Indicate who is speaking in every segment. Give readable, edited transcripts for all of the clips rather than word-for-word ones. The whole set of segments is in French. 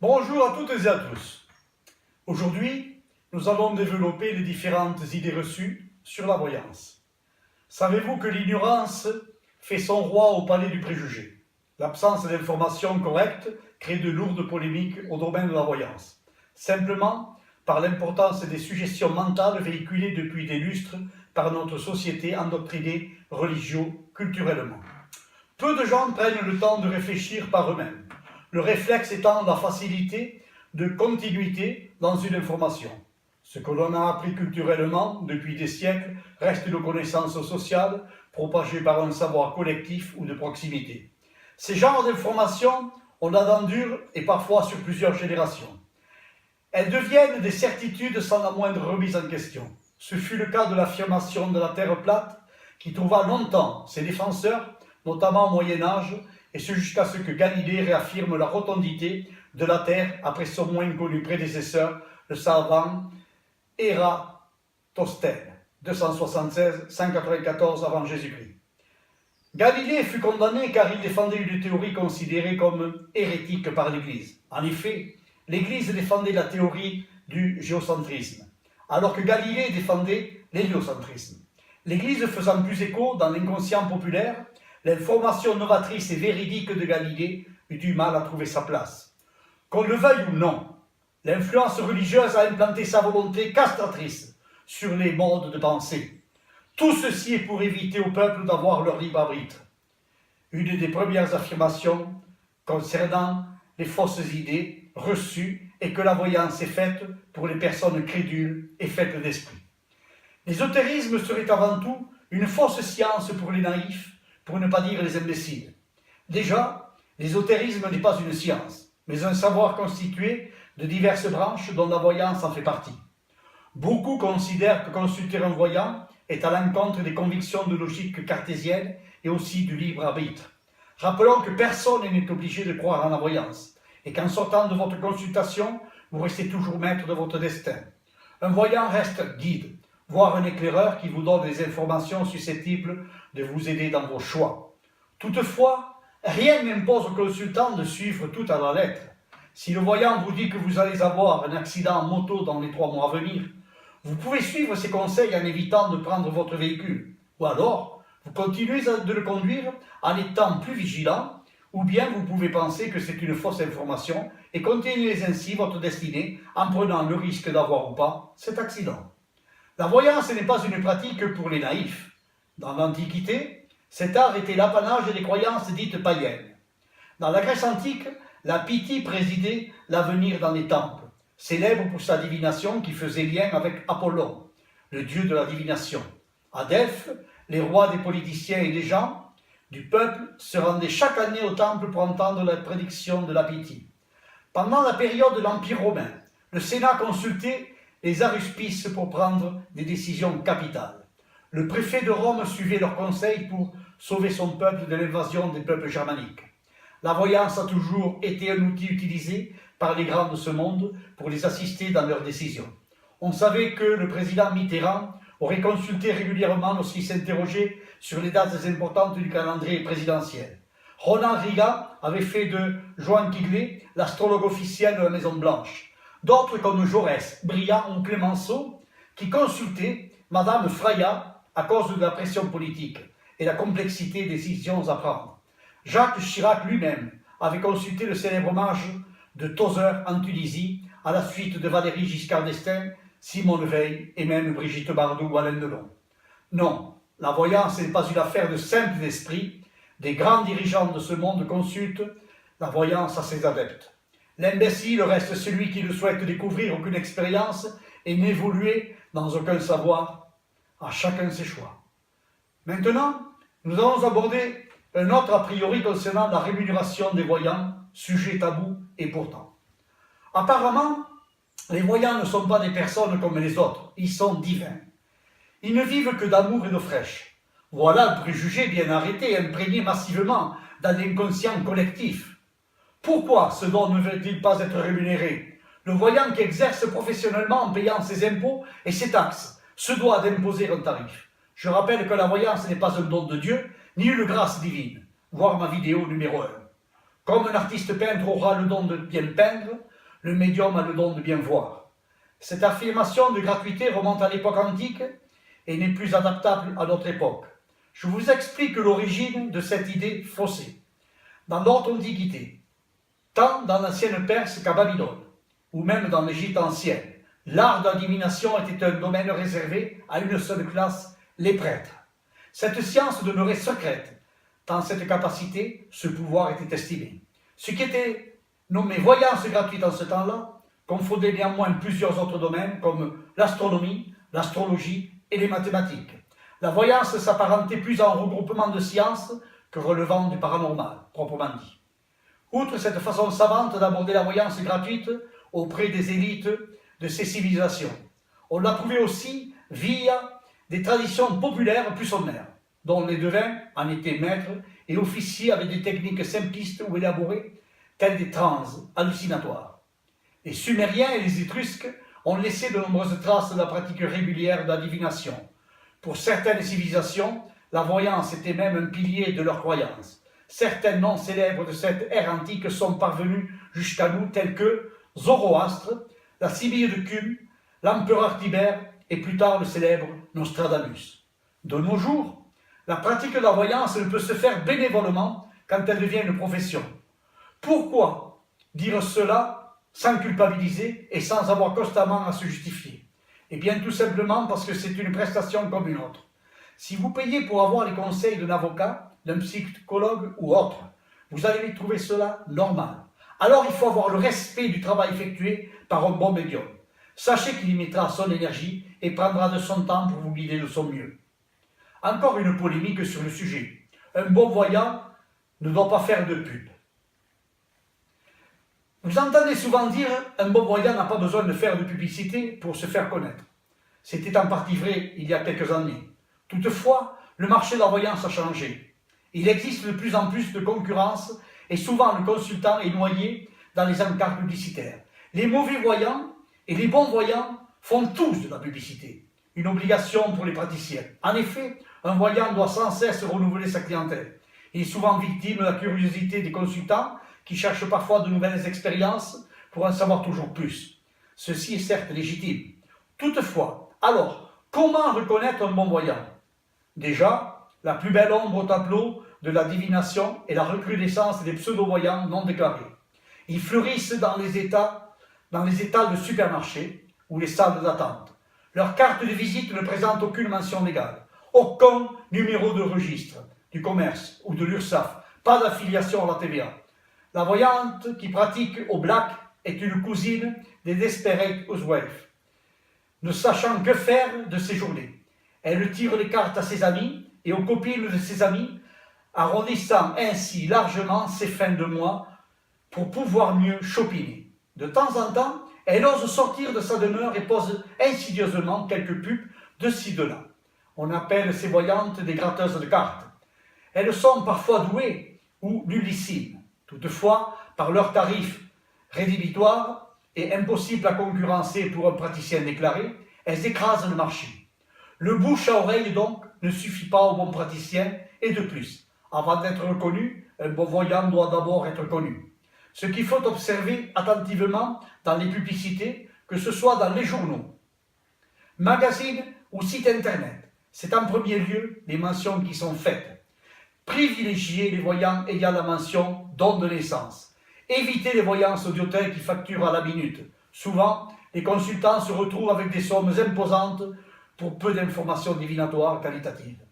Speaker 1: Bonjour à toutes et à tous. Aujourd'hui, nous allons développer les différentes idées reçues sur la voyance. Savez-vous que l'ignorance fait son roi au palais du préjugé? L'absence d'informations correctes crée de lourdes polémiques au domaine de la voyance, simplement par l'importance des suggestions mentales véhiculées depuis des lustres par notre société endoctrinée religio-culturellement. Peu de gens prennent le temps de réfléchir par eux-mêmes, le réflexe étant la facilité de continuité dans une information. Ce que l'on a appris culturellement depuis des siècles reste une connaissance sociale propagée par un savoir collectif ou de proximité. Ces genres d'informations, on la dent dure et parfois sur plusieurs générations. Elles deviennent des certitudes sans la moindre remise en question. Ce fut le cas de l'affirmation de la Terre plate qui trouva longtemps ses défenseurs, notamment au Moyen-Âge, et ce jusqu'à ce que Galilée réaffirme la rotondité de la Terre après son moins connu prédécesseur, le savant Ératosthène, 276-194 avant Jésus-Christ. Galilée fut condamné car il défendait une théorie considérée comme hérétique par l'Église. En effet, l'Église défendait la théorie du géocentrisme, alors que Galilée défendait l'héliocentrisme. L'Église faisant plus écho dans l'inconscient populaire, l'information novatrice et véridique de Galilée eut du mal à trouver sa place. Qu'on le veuille ou non, l'influence religieuse a implanté sa volonté castratrice sur les modes de pensée. Tout ceci est pour éviter au peuple d'avoir leur libre arbitre. Une des premières affirmations concernant les fausses idées reçues est que la voyance est faite pour les personnes crédules et faibles d'esprit. L'ésotérisme serait avant tout une fausse science pour les naïfs, pour ne pas dire les imbéciles. Déjà, l'ésotérisme n'est pas une science, mais un savoir constitué de diverses branches dont la voyance en fait partie. Beaucoup considèrent que consulter un voyant est à l'encontre des convictions de logique cartésienne et aussi du libre arbitre. Rappelons que personne n'est obligé de croire en la voyance, et qu'en sortant de votre consultation, vous restez toujours maître de votre destin. Un voyant reste guide, voire un éclaireur qui vous donne des informations susceptibles de vous aider dans vos choix. Toutefois, rien n'impose au consultant de suivre tout à la lettre. Si le voyant vous dit que vous allez avoir un accident en moto dans les 3 mois à venir, vous pouvez suivre ses conseils en évitant de prendre votre véhicule. Ou alors, vous continuez de le conduire en étant plus vigilant, ou bien vous pouvez penser que c'est une fausse information et continuez ainsi votre destinée en prenant le risque d'avoir ou pas cet accident. La voyance n'est pas une pratique pour les naïfs. Dans l'Antiquité, cet art était l'apanage des croyances dites païennes. Dans la Grèce antique, la Pythie présidait l'avenir dans les temples, célèbre pour sa divination qui faisait lien avec Apollon, le dieu de la divination. À Delphes, les rois, des politiciens et des gens du peuple se rendaient chaque année au temple pour entendre la prédiction de la Pythie. Pendant la période de l'Empire romain, le Sénat consultait les aruspices pour prendre des décisions capitales. Le préfet de Rome suivait leurs conseils pour sauver son peuple de l'invasion des peuples germaniques. La voyance a toujours été un outil utilisé par les grands de ce monde pour les assister dans leurs décisions. On savait que le président Mitterrand aurait consulté régulièrement lorsqu'il s'interrogeait sur les dates importantes du calendrier présidentiel. Ronald Reagan avait fait de Joan Quigley l'astrologue officiel de la Maison-Blanche. D'autres comme Jaurès, Briand ou Clémenceau, qui consultaient Madame Fraya à cause de la pression politique et la complexité des décisions à prendre. Jacques Chirac lui-même avait consulté le célèbre mage de Tozeur en Tunisie à la suite de Valéry Giscard d'Estaing, Simone Veil et même Brigitte Bardot ou Alain Delon. Non, la voyance n'est pas une affaire de simples esprits. Des grands dirigeants de ce monde consultent la voyance à ses adeptes. L'imbécile reste celui qui ne souhaite découvrir aucune expérience et n'évoluer dans aucun savoir. À chacun ses choix. Maintenant, nous allons aborder un autre a priori concernant la rémunération des voyants, sujet tabou et pourtant. Apparemment, les voyants ne sont pas des personnes comme les autres, ils sont divins. Ils ne vivent que d'amour et d'eau fraîche. Voilà le préjugé bien arrêté et imprégné massivement dans l'inconscient collectif. Pourquoi ce don ne veut-il pas être rémunéré? Le voyant qui exerce professionnellement en payant ses impôts et ses taxes se doit d'imposer un tarif. Je rappelle que la voyance n'est pas un don de Dieu, ni une grâce divine. Voir ma vidéo numéro 1. Comme un artiste peintre aura le don de bien peindre, Le médium a le don de bien voir. Cette affirmation de gratuité remonte à l'époque antique et n'est plus adaptable à notre époque. Je vous explique l'origine de cette idée faussée. Dans notre antiquité, tant dans l'ancienne Perse qu'à Babylone, ou même dans l'Égypte ancienne, l'art de la divination était un domaine réservé à une seule classe, les prêtres. Cette science demeurait secrète, tant cette capacité, ce pouvoir était estimé. Ce qui était nommé voyance gratuite en ce temps-là, confondait néanmoins plusieurs autres domaines comme l'astronomie, l'astrologie et les mathématiques. La voyance s'apparentait plus à un regroupement de sciences que relevant du paranormal, proprement dit. Outre cette façon savante d'aborder la voyance gratuite auprès des élites de ces civilisations, on l'a trouvée aussi via des traditions populaires plus sommaires, dont les devins en étaient maîtres et officiers avec des techniques simplistes ou élaborées, telles des transes hallucinatoires. Les Sumériens et les Étrusques ont laissé de nombreuses traces de la pratique régulière de la divination. Pour certaines civilisations, la voyance était même un pilier de leur croyance. Certains noms célèbres de cette ère antique sont parvenus jusqu'à nous, tels que Zoroastre, la Sibylle de Cume, l'empereur Tibère et plus tard le célèbre Nostradamus. De nos jours, la pratique de la voyance ne peut se faire bénévolement quand elle devient une profession. Pourquoi dire cela sans culpabiliser et sans avoir constamment à se justifier? Eh bien tout simplement parce que c'est une prestation comme une autre. Si vous payez pour avoir les conseils d'un avocat, d'un psychologue ou autre, vous allez trouver cela normal. Alors il faut avoir le respect du travail effectué par un bon médium. Sachez qu'il y mettra son énergie et prendra de son temps pour vous guider de son mieux. Encore une polémique sur le sujet. Un bon voyant ne doit pas faire de pub. Vous entendez souvent dire un bon voyant n'a pas besoin de faire de publicité pour se faire connaître. C'était en partie vrai il y a quelques années. Toutefois, le marché de la voyance a changé. Il existe de plus en plus de concurrence et souvent le consultant est noyé dans les encarts publicitaires. Les mauvais voyants et les bons voyants font tous de la publicité, une obligation pour les praticiens. En effet, un voyant doit sans cesse renouveler sa clientèle. Il est souvent victime de la curiosité des consultants qui cherchent parfois de nouvelles expériences pour en savoir toujours plus. Ceci est certes légitime. Toutefois, alors, comment reconnaître un bon voyant? Déjà, la plus belle ombre au tableau de la divination est la recrudescence des pseudo-voyants non déclarés. Ils fleurissent dans les étals de supermarchés ou les salles d'attente. Leur carte de visite ne présente aucune mention légale, aucun numéro de registre du commerce ou de l'URSSAF, pas d'affiliation à la TVA. La voyante qui pratique au black est une cousine des Desperate Housewives, ne sachant que faire de ses journées. Elle tire les cartes à ses amis et aux copines de ses amis, arrondissant ainsi largement ses fins de mois pour pouvoir mieux chopiner. De temps en temps, elle ose sortir de sa demeure et pose insidieusement quelques pubs de ci de là. On appelle ces voyantes des gratteuses de cartes. Elles sont parfois douées ou nullissimes. Toutefois, par leurs tarifs rédhibitoires et impossibles à concurrencer pour un praticien déclaré, elles écrasent le marché. Le bouche à oreille, donc, ne suffit pas au bon praticien, et de plus, avant d'être reconnu, un bon voyant doit d'abord être connu. Ce qu'il faut observer attentivement dans les publicités, que ce soit dans les journaux, magazines ou sites internet, c'est en premier lieu les mentions qui sont faites. Privilégiez les voyants ayant la mention don de naissance. Évitez les voyances audiotelles qui facturent à la minute. Souvent, les consultants se retrouvent avec des sommes imposantes pour peu d'informations divinatoires qualitatives.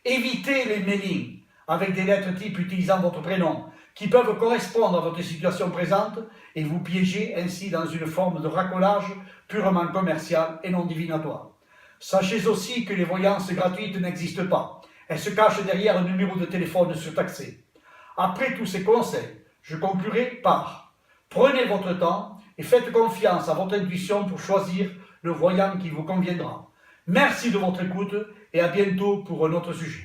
Speaker 1: Évitez les mailings avec des lettres types utilisant votre prénom qui peuvent correspondre à votre situation présente et vous piéger ainsi dans une forme de racolage purement commercial et non divinatoire. Sachez aussi que les voyances gratuites n'existent pas. Elles se cachent derrière un numéro de téléphone surtaxé. Après tous ces conseils, je conclurai par: prenez votre temps et faites confiance à votre intuition pour choisir le voyant qui vous conviendra. Merci de votre écoute et à bientôt pour un autre sujet.